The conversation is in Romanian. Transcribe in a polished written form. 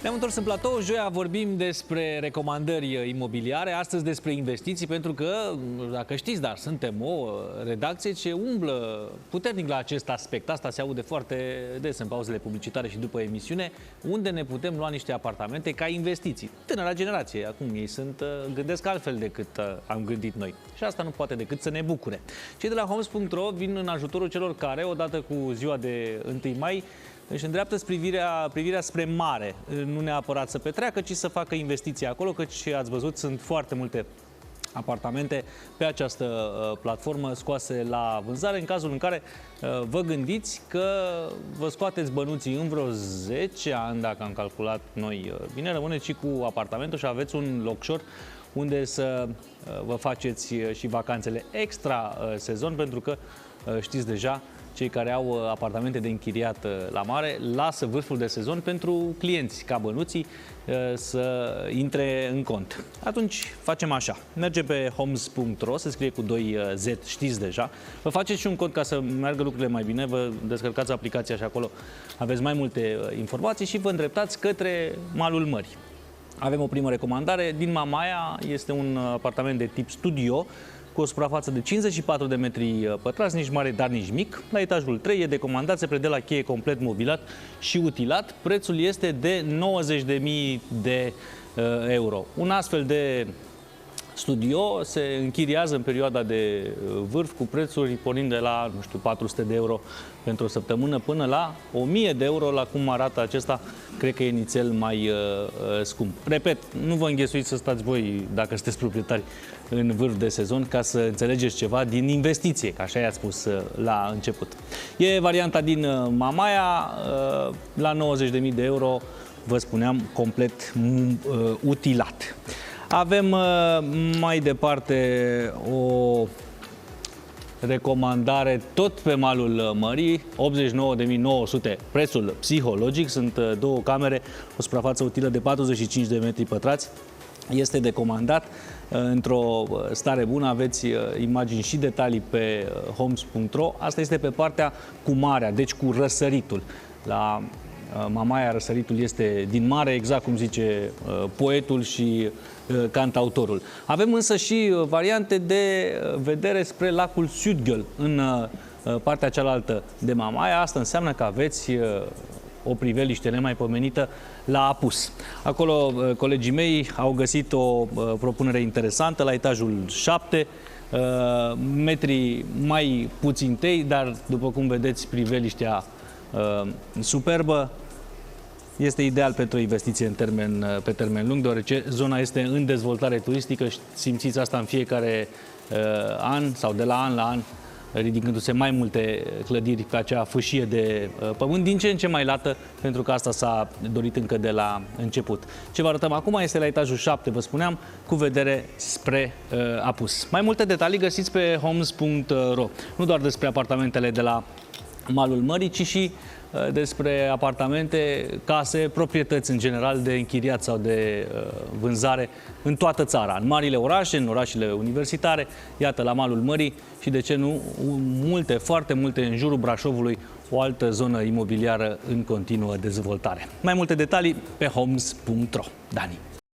Ne-am întors în platou. Joia vorbim despre recomandări imobiliare, astăzi despre investiții, pentru că, dacă știți, dar suntem o redacție ce umblă puternic la acest aspect. Asta se aude foarte des în pauzele publicitare și după emisiune, unde ne putem lua niște apartamente ca investiții. Tânăra generație, acum ei gândesc altfel decât am gândit noi. Și asta nu poate decât să ne bucure. Cei de la Homes.ro vin în ajutorul celor care, odată cu ziua de 1 mai, își îndreaptă privirea spre mare. Nu neapărat să petreacă, ci să facă investiții acolo, căci ați văzut, sunt foarte multe apartamente pe această platformă scoase la vânzare, în cazul în care vă gândiți că vă scoateți bănuții în vreo 10 ani, dacă am calculat noi bine, rămâneți și cu apartamentul și aveți un locșor unde să vă faceți și vacanțele extra sezon, pentru că știți deja, cei care au apartamente de închiriat la mare lasă vârful de sezon pentru clienți ca bănuții să intre în cont. Atunci facem așa. Mergem pe homes.ro, se scrie cu 2 Z, știți deja. Vă faceți și un cont ca să meargă lucrurile mai bine, vă descărcați aplicația și acolo aveți mai multe informații și vă îndreptați către malul mării. Avem o primă recomandare din Mamaia, este un apartament de tip studio, cu o suprafață de 54 de metri pătrați, nici mare, dar nici mic. La etajul 3 e decomandat, se predă la cheie complet mobilat și utilat. Prețul este de 90.000 de euro. Un astfel de studio se închiriază în perioada de vârf cu prețuri pornind de la, nu știu, 400 de euro pentru o săptămână până la 1000 de euro, la cum arată acesta, cred că e nițel mai scump. Repet, nu vă înghesuiți să stați voi, dacă sunteți proprietari, în vârf de sezon, ca să înțelegeți ceva din investiție, că așa i-ați spus la început. E varianta din Mamaia, la 90.000 de euro, vă spuneam, complet utilat. Avem mai departe o recomandare tot pe malul mării, 89.900, prețul psihologic, sunt două camere, o suprafață utilă de 45 de metri pătrați, este decomandat într-o stare bună, aveți imagini și detalii pe homes.ro. Asta este pe partea cu marea, deci cu răsăritul. La Mamaia răsăritul este din mare, exact cum zice poetul și cantautorul. Avem însă și variante de vedere spre lacul Sudgöl, în partea cealaltă de Mamaia. Asta înseamnă că aveți o priveliște nemaipomenită la apus. Acolo colegii mei au găsit o propunere interesantă la etajul 7, metri mai puțin tei, dar după cum vedeți, priveliștea superbă. Este ideal pentru o investiție pe termen lung, deoarece zona este în dezvoltare turistică. Simțiți asta în fiecare an sau de la an, ridicându-se mai multe clădiri pe acea fâșie de pământ, din ce în ce mai lată, pentru că asta s-a dorit încă de la început. Ce vă arătăm acum este la etajul 7, vă spuneam, cu vedere spre apus. Mai multe detalii găsiți pe homes.ro, nu doar despre apartamentele de la malul mării, ci și despre apartamente, case, proprietăți în general de închiriat sau de vânzare în toată țara, în marile orașe, în orașele universitare, iată, la malul mării și, de ce nu, multe, foarte multe în jurul Brașovului, o altă zonă imobiliară în continuă dezvoltare. Mai multe detalii pe homes.ro. Dani.